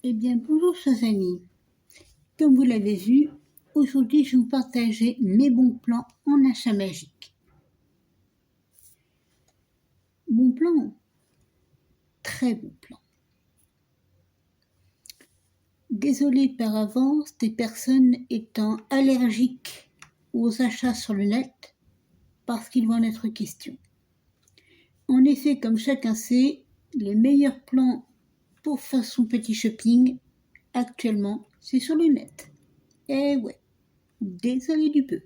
Eh bien, bonjour chers amis. Comme vous l'avez vu, aujourd'hui je vais vous partager mes bons plans en achat magique. Bon plan, très bon plan. Désolé par avance des personnes étant allergiques aux achats sur le net, parce qu'il va en être question. En effet, comme chacun sait, les meilleurs plans pour faire son petit shopping, actuellement, c'est sur le net. Eh ouais, désolé du peu.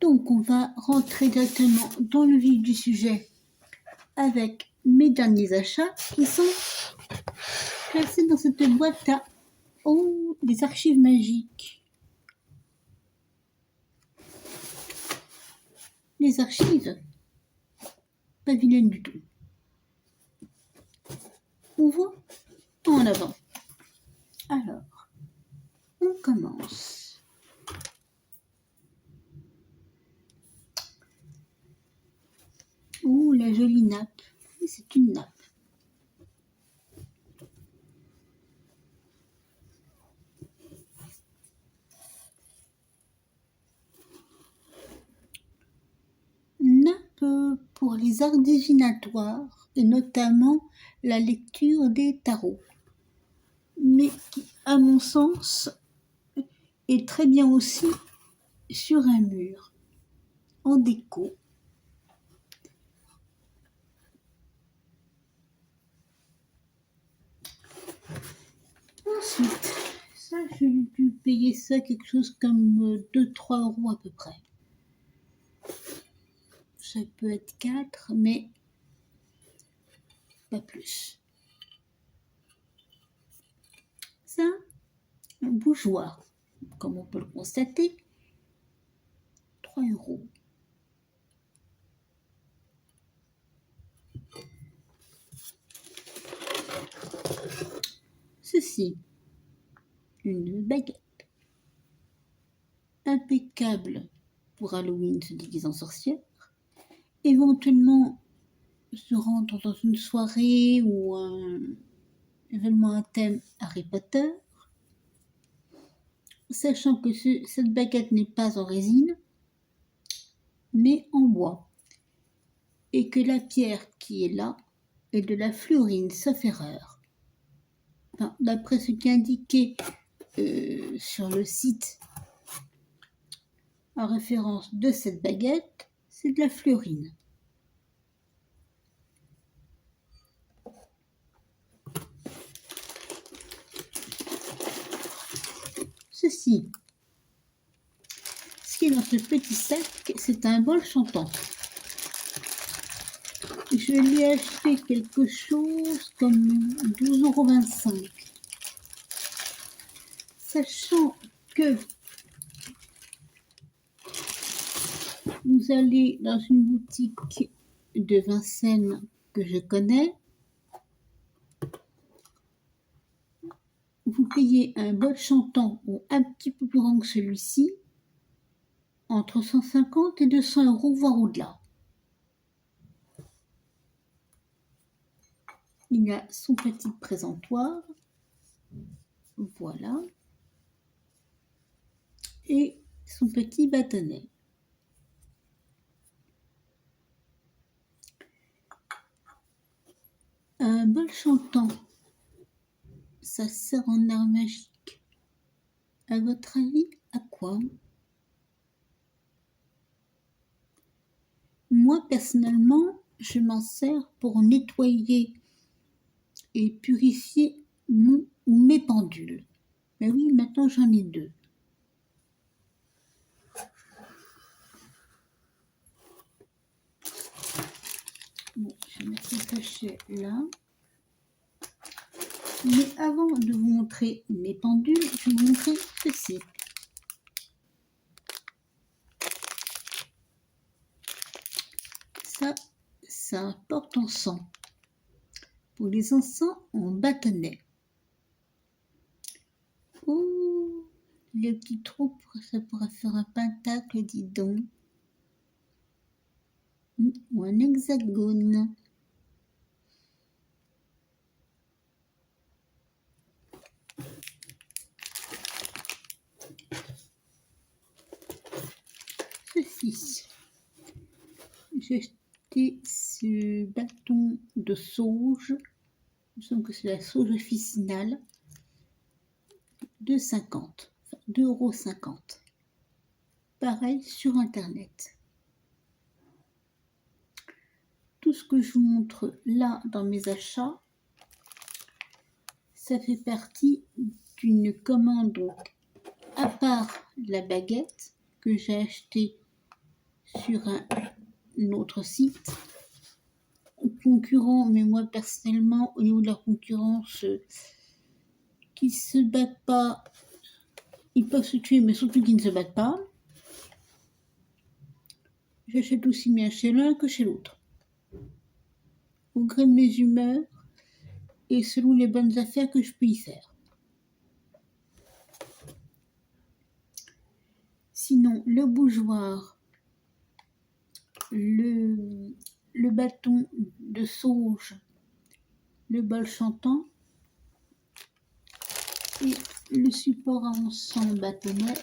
Donc on va rentrer directement dans le vif du sujet avec mes derniers achats qui sont classés dans cette boîte à des archives magiques. Les archives, pas vilaines du tout. On voit en avant. Alors, on commence. Oh, la jolie nappe. C'est une nappe. Nappe pour les arts divinatoires et notamment la lecture des tarots. Mais qui, à mon sens, est très bien aussi sur un mur, en déco. Ensuite, ça, j'ai dû payer ça quelque chose comme 2-3 euros à peu près. Ça peut être 4, mais pas plus. Ça, un bougeoir, comme on peut le constater, 3 euros. Ceci, une baguette. Impeccable pour Halloween, se déguiser en sorcière. Éventuellement, se rendre dans une soirée ou un événement à thème Harry Potter. Sachant que cette baguette n'est pas en résine, mais en bois, et que la pierre qui est là est de la fluorine, sauf erreur. Enfin, d'après ce qui est indiqué sur le site en référence de cette baguette, c'est de la fluorine. Ceci, ce qui est dans ce petit sac, c'est un bol chantant. Je l'ai acheté quelque chose comme 12,25 €. Sachant que vous allez dans une boutique de Vincennes que je connais, vous payez un bol chantant ou un petit peu plus grand que celui-ci, entre 150 et 200 €, voire au-delà. Il a son petit présentoir, voilà, et son petit bâtonnet. Un bol chantant, ça sert en art magique. À votre avis, à quoi? Moi, personnellement, je m'en sers pour nettoyer et purifier mes pendules. Mais oui, maintenant j'en ai 2. Bon, je vais mettre le sachet là. Mais avant de vous montrer mes pendules, je vais vous montrer ceci. Ça un porte-encens. Pour les encens en bâtonnet. Oh, les petits trous, ça pourrait faire un pentacle, dis donc. ou un hexagone. Ceci. J'ai acheté ce bâton de sauge. Il me semble que c'est la sauge officinale. 2,50. Enfin, 2,50 €. Pareil sur internet. Tout ce que je vous montre là dans mes achats, ça fait partie d'une commande, donc à part la baguette que j'ai achetée sur un autre site concurrent, mais moi personnellement au niveau de la concurrence, qui se battent pas, ils peuvent se tuer, mais surtout qu'ils ne se battent pas. J'achète aussi bien chez l'un que chez l'autre, au gré de mes humeurs et selon les bonnes affaires que je peux y faire. Sinon, le bougeoir, le bâton de sauge, le bol chantant et le support à encens bâtonnet,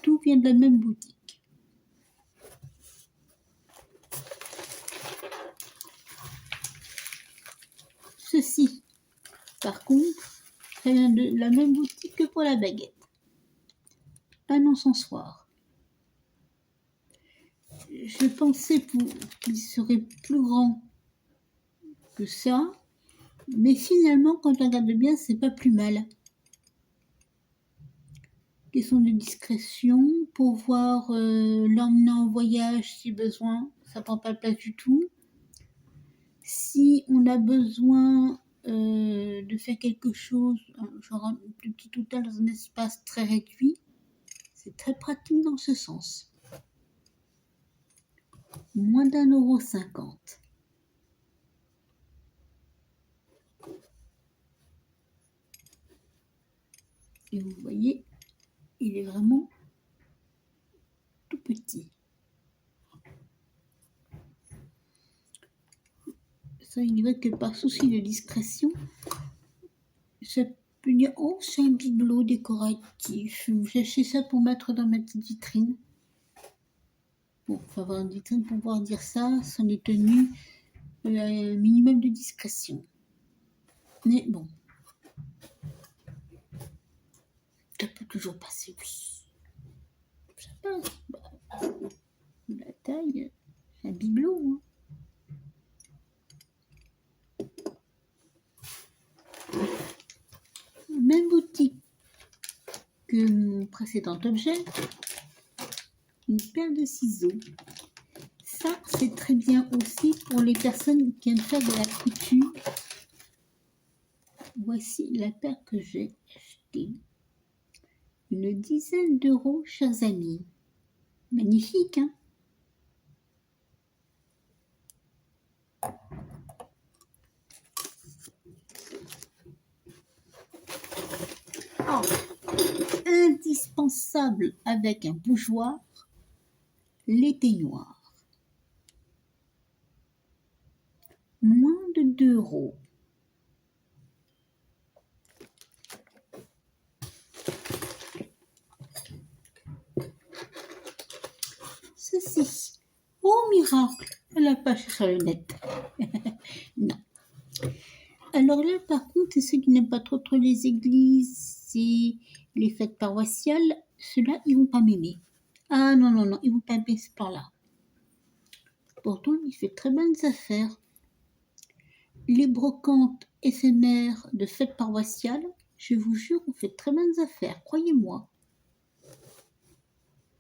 tout vient de la même boutique. Ceci, par contre, ça vient de la même boutique que pour la baguette. Un encensoir. Je pensais qu'il serait plus grand que ça, mais finalement, quand on regarde bien, c'est pas plus mal. Question de discrétion, pouvoir l'emmener en voyage si besoin, ça prend pas de place du tout. Si on a besoin de faire quelque chose, genre un petit hôtel dans un espace très réduit, c'est très pratique dans ce sens. Moins d'1,50 €. Et vous voyez, il est vraiment tout petit. Ça, il dirait que par souci de discrétion, ça peut dire, oh, c'est un bibelot décoratif. J'ai acheté ça pour mettre dans ma petite vitrine. Bon, il faut avoir une vitrine pour pouvoir dire ça, c'en est tenu un minimum de discrétion. Mais bon, ça peut toujours passer, oui. Ça passe. Bah, la taille, un bibelot. Hein. Même boutique que mon précédent objet, une paire de ciseaux. Ça, c'est très bien aussi pour les personnes qui aiment faire de la couture. Voici la paire que j'ai achetée. Une dizaine d'euros, chers amis. Magnifique, hein? Oh, indispensable avec un bougeoir, les peignoirs. Moins de 2 €. Ceci. Oh miracle, elle n'a pas sur le net. Non. Alors là, par contre, ceux qui n'aiment pas trop les églises et les fêtes paroissiales, ceux-là, ils vont pas m'aimer. Ah non, non, non, ils vont pas aimer ce plan-là. Pourtant, il fait très bonnes affaires. Les brocantes éphémères de fêtes paroissiales, je vous jure, on fait très bonnes affaires, croyez-moi.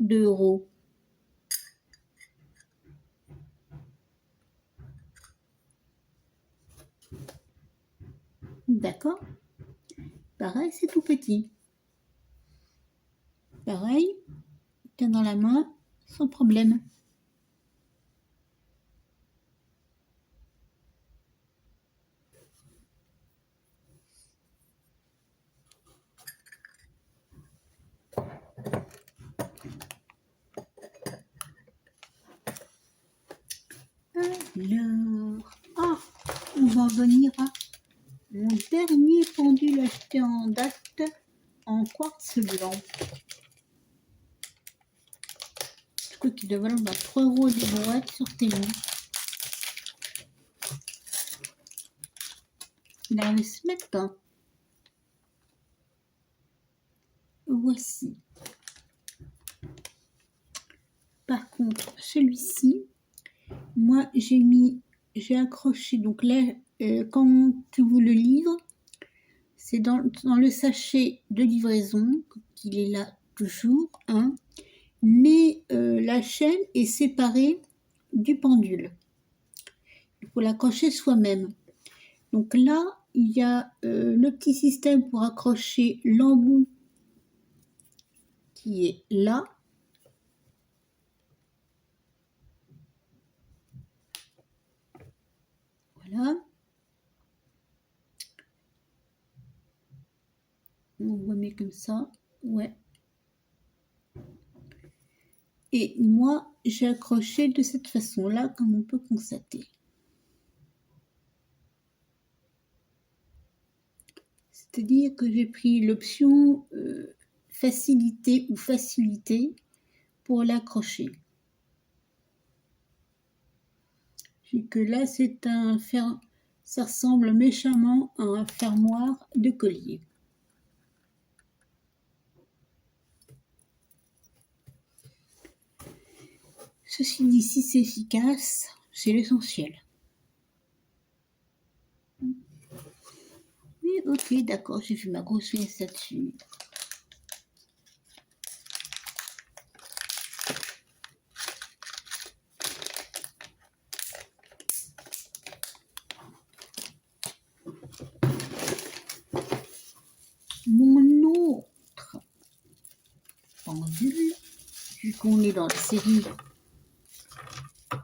2 €. D'accord? Pareil, c'est tout petit. Pareil, tiens dans la main, sans problème. Alors, ah, on va en venir à mon dernier pendule acheté en date en quartz blanc. Je crois qu'il doit valoir 3 € des boîtes sur Temu. Il arrive ce matin. Voici. Par contre, celui-ci, moi j'ai accroché, donc là, quand tu vous le livres, c'est dans le sachet de livraison, qu'il est là toujours, hein, mais la chaîne est séparée du pendule. Il faut l'accrocher soi-même. Donc là, il y a le petit système pour accrocher l'embout qui est là. Voilà. On remet comme ça. Ouais. Et moi, j'ai accroché de cette façon-là, comme on peut constater. C'est-à-dire que j'ai pris l'option facilité ou facilité pour l'accrocher. Vu que là, c'est un fer, ça ressemble méchamment à un fermoir de collier. Ceci dit, si c'est efficace, c'est l'essentiel. Oui, ok, d'accord, j'ai fait ma grosse pièce là-dessus. Mon autre pendule, vu qu'on est dans la série,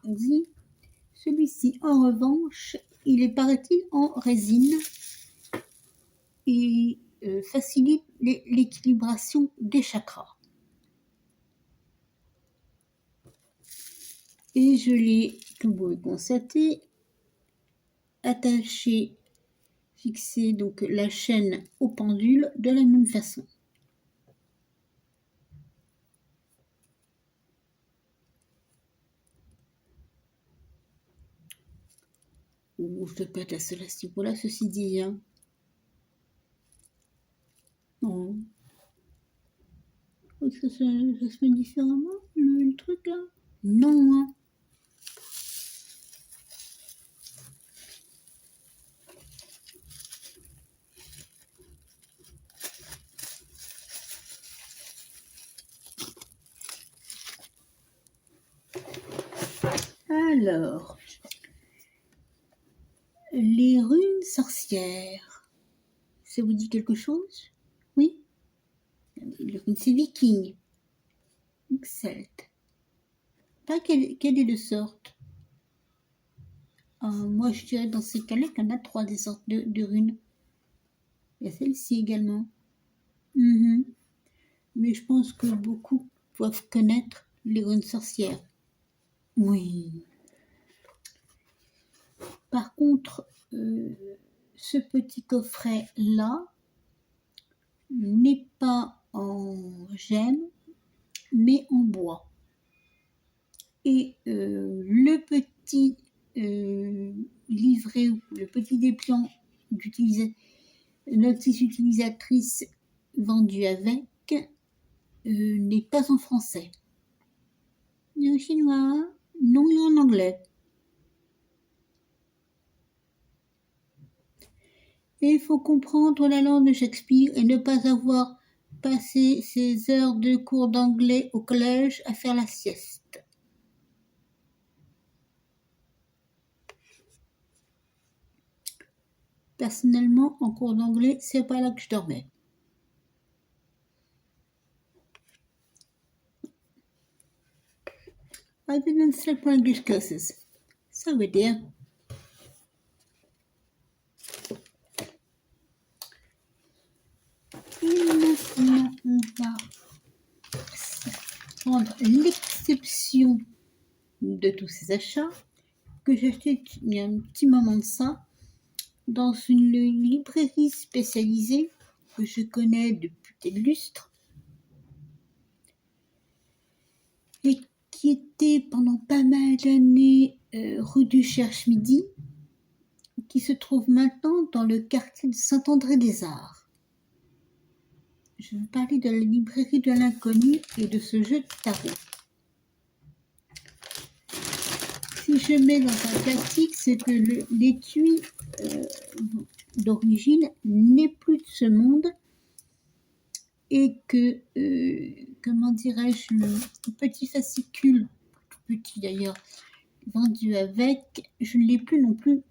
dit, celui-ci, en revanche, il est, paraît-il, en résine et facilite l'équilibration des chakras. Et je l'ai, comme vous pouvez constater, attaché, fixé donc la chaîne au pendule de la même façon. Oh, je ne dois pas être la seule à ce niveau-là, ceci dit. Hein. Non. Ça se met différemment, le truc là? Non, hein. Alors, les runes sorcières, ça vous dit quelque chose? Oui? Les runes, c'est viking, celte. Pas quelle est de sorte? Moi, je dirais dans ces cas-là qu'il y en a 3 des sortes de runes. Il y a celle-ci également. Mais je pense que beaucoup doivent connaître les runes sorcières. Oui. Par contre, ce petit coffret-là n'est pas en gemme, mais en bois. Et le petit livret, le petit dépliant notice utilisatrice vendu avec n'est pas en français. Il est en chinois, non, il est en anglais. Et il faut comprendre la langue de Shakespeare et ne pas avoir passé ses heures de cours d'anglais au collège à faire la sieste. Personnellement, en cours d'anglais, c'est pas là que je dormais. I didn't sleep for English classes. Ça veut dire. Et maintenant, on va prendre l'exception de tous ces achats que j'ai acheté il y a un petit moment de ça dans une librairie spécialisée que je connais depuis des lustres et qui était pendant pas mal d'années rue du Cherche-Midi, qui se trouve maintenant dans le quartier de Saint-André-des-Arts. Je veux parler de la librairie de l'inconnu et de ce jeu de tarot. Si je mets dans un classique, c'est que l'étui d'origine n'est plus de ce monde et que, comment dirais-je, le petit fascicule, tout petit d'ailleurs, vendu avec, je ne l'ai plus non plus,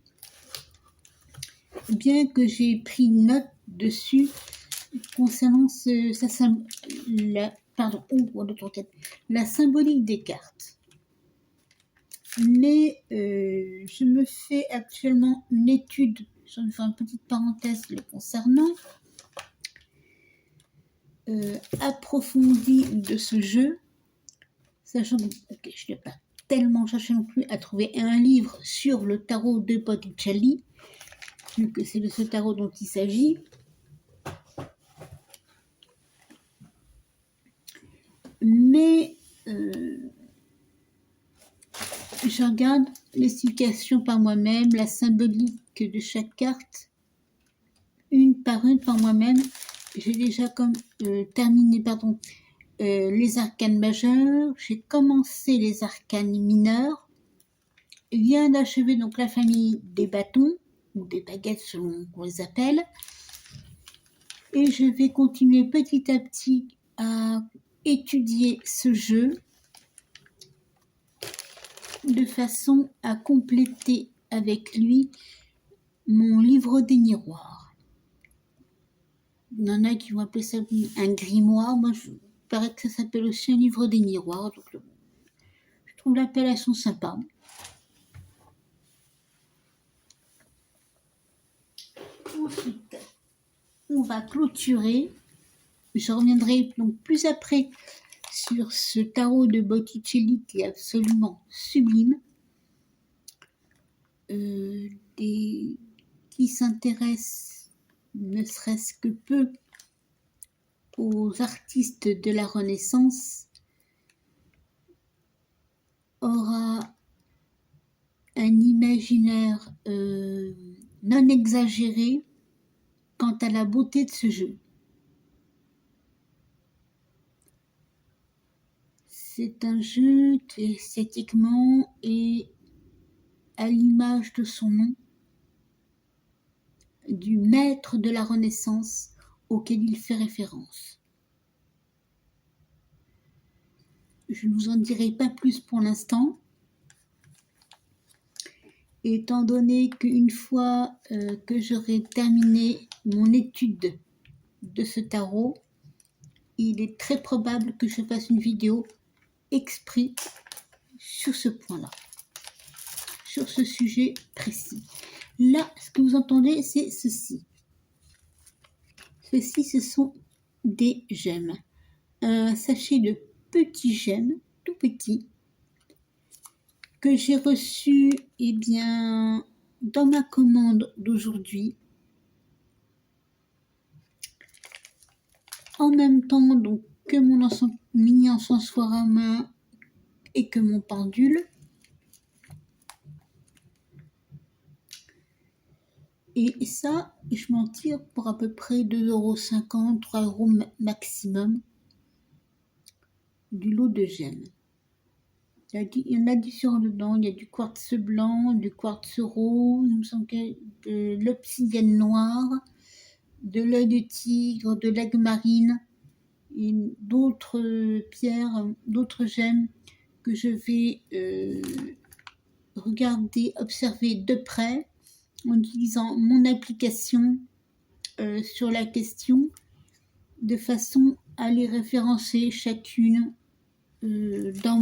bien que j'ai pris note dessus concernant la symbolique des cartes. Mais je me fais actuellement une étude, je vais faire une petite parenthèse le concernant, approfondie de ce jeu, sachant que je n'ai pas tellement cherché non plus à trouver un livre sur le tarot de Botticelli, vu que c'est de ce tarot dont il s'agit. Mais je regarde l'explication par moi-même, la symbolique de chaque carte, une par moi-même. J'ai déjà terminé les arcanes majeurs, j'ai commencé les arcanes mineurs, vient d'achever donc la famille des bâtons, ou des baguettes selon qu'on les appelle, et je vais continuer petit à petit à étudier ce jeu de façon à compléter avec lui mon livre des miroirs. Il y en a qui vont appeler ça un grimoire, moi il paraît que ça s'appelle aussi un livre des miroirs, donc je trouve l'appellation sympa. Ensuite, on va clôturer, je reviendrai donc plus après sur ce tarot de Botticelli qui est absolument sublime, qui s'intéresse ne serait-ce que peu aux artistes de la Renaissance aura un imaginaire non exagéré quant à la beauté de ce jeu. C'est un jeu qui esthétiquement est à l'image de son nom, du maître de la Renaissance auquel il fait référence. Je ne vous en dirai pas plus pour l'instant, étant donné qu'une fois que j'aurai terminé mon étude de ce tarot, il est très probable que je fasse une vidéo exprès sur ce point-là, sur ce sujet précis. Là, ce que vous entendez, c'est ceci. Ceci, ce sont des gemmes. Un sachet de petits gemmes, tout petits, que j'ai reçu dans ma commande d'aujourd'hui. En même temps donc, que mon mini encensoir à main et que mon pendule. Et ça, je m'en tire pour à peu près 2,50 €, 3 € maximum du lot de gemmes. Il y en a différents dedans, il y a du quartz blanc, du quartz rose, il me semble de l'obsidienne noire, de l'œil de tigre, de l'aigle marine, et d'autres pierres, d'autres gemmes que je vais regarder, observer de près en utilisant mon application sur la question, de façon à les référencer chacune dans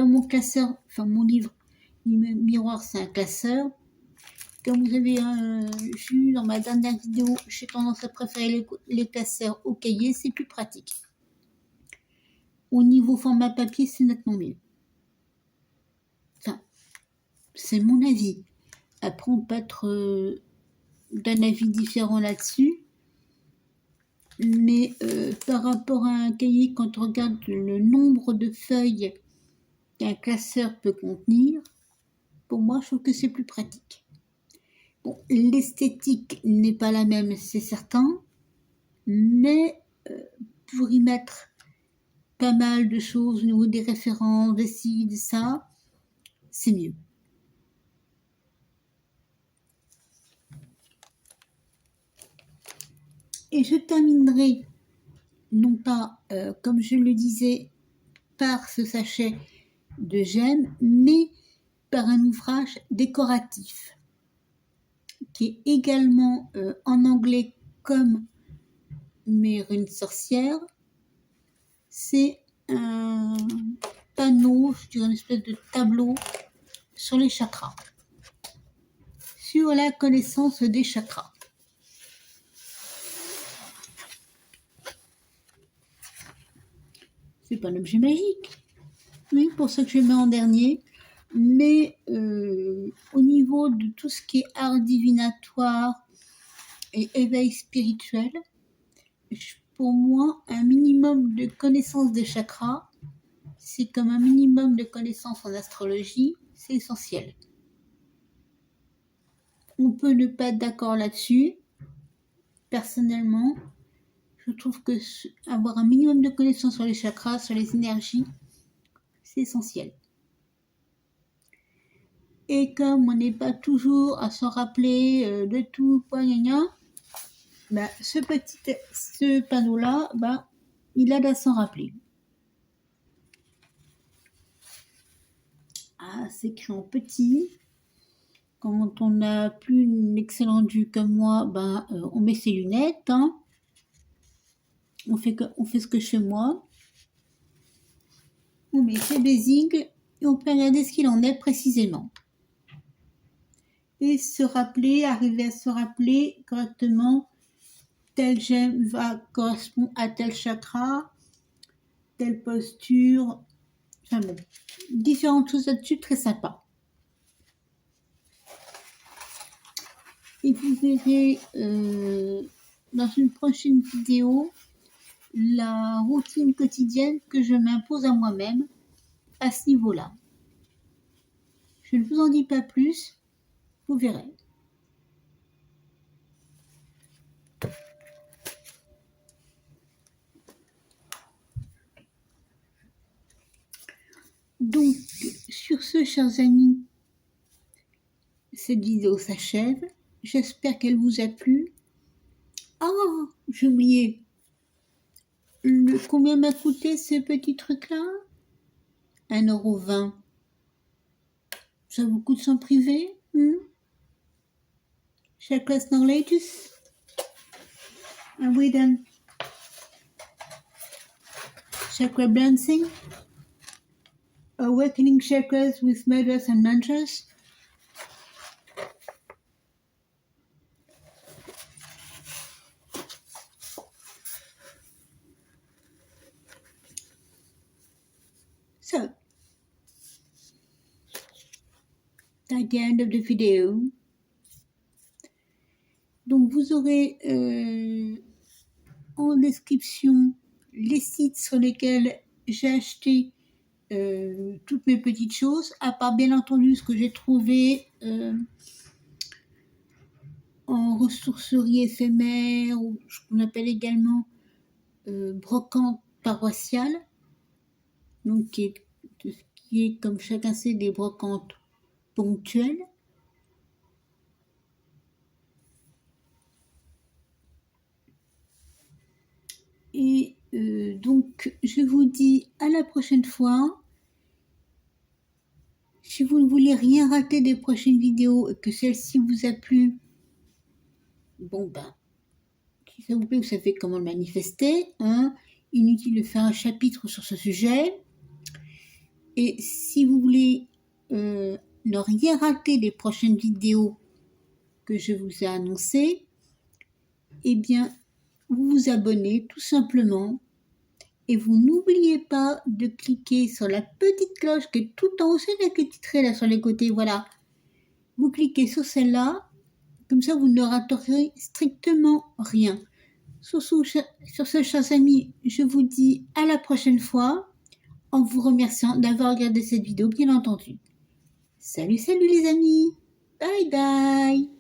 mon classeur, enfin mon livre miroir, c'est un classeur. Comme vous avez vu dans ma dernière vidéo, j'ai tendance à préférer les classeurs au cahier, c'est plus pratique. Au niveau format papier, c'est nettement mieux. c'est mon avis. Après, on peut être d'un avis différent là-dessus. Mais par rapport à un cahier, quand on regarde le nombre de feuilles qu'un classeur peut contenir, pour moi, je trouve que c'est plus pratique. Bon, l'esthétique n'est pas la même, c'est certain, mais pour y mettre pas mal de choses au niveau des références, de ci, de ça, c'est mieux. Et je terminerai, non pas, comme je le disais, par ce sachet de gemmes, mais par un ouvrage décoratif, qui est également en anglais comme Mes runes sorcières. C'est un panneau, je dirais une espèce de tableau sur les chakras, sur la connaissance des chakras. C'est pas un objet magique, oui, pour ça que je le mets en dernier. Mais au niveau de tout ce qui est art divinatoire et éveil spirituel, pour moi, un minimum de connaissance des chakras, c'est comme un minimum de connaissance en astrologie, c'est essentiel. On peut ne pas être d'accord là-dessus. Personnellement, je trouve que avoir un minimum de connaissances sur les chakras, sur les énergies, c'est essentiel. Et comme on n'est pas toujours à s'en rappeler de tout, bah, ce panneau-là, bah, il aide à s'en rappeler. Ah, c'est écrit en petit. Quand on n'a plus une excellente vue comme moi, ben, on met ses lunettes. Hein. On fait ce que je fais moi. On met ses basiques et on peut regarder ce qu'il en est précisément. Et arriver à se rappeler correctement, telle gemme va correspondre à tel chakra, telle posture. Enfin bon, différentes choses là-dessus, très sympa. Et vous verrez dans une prochaine vidéo la routine quotidienne que je m'impose à moi-même à ce niveau-là. Je ne vous en dis pas plus, vous verrez. Donc, sur ce, chers amis, cette vidéo s'achève. J'espère qu'elle vous a plu. Ah, j'ai oublié. Combien m'a coûté ce petit truc-là? 1,20 €. Ça vous coûte sans privé? Chakras Knowledge? Are we done? Chakra Balancing? Awakening chakras with mudras and mantras? So, at the end of the video, donc vous aurez en description les sites sur lesquels j'ai acheté toutes mes petites choses, à part bien entendu ce que j'ai trouvé en ressourcerie éphémère, ou ce qu'on appelle également brocante paroissiale, donc qui est, comme chacun sait, des brocantes ponctuelles. Et donc, je vous dis à la prochaine fois. Si vous ne voulez rien rater des prochaines vidéos et que celle-ci vous a plu, bon ben, si ça vous plaît, vous savez comment le manifester. Hein. Inutile de faire un chapitre sur ce sujet. Et si vous voulez ne rien rater des prochaines vidéos que je vous ai annoncées, eh bien, vous vous abonnez tout simplement. Et vous n'oubliez pas de cliquer sur la petite cloche qui est tout en haut, c'est la petite trait là sur les côtés, voilà. vous cliquez sur celle-là, comme ça vous ne raterez strictement rien. Sur ce, chers amis, je vous dis à la prochaine fois, en vous remerciant d'avoir regardé cette vidéo, bien entendu. Salut, salut les amis. Bye bye.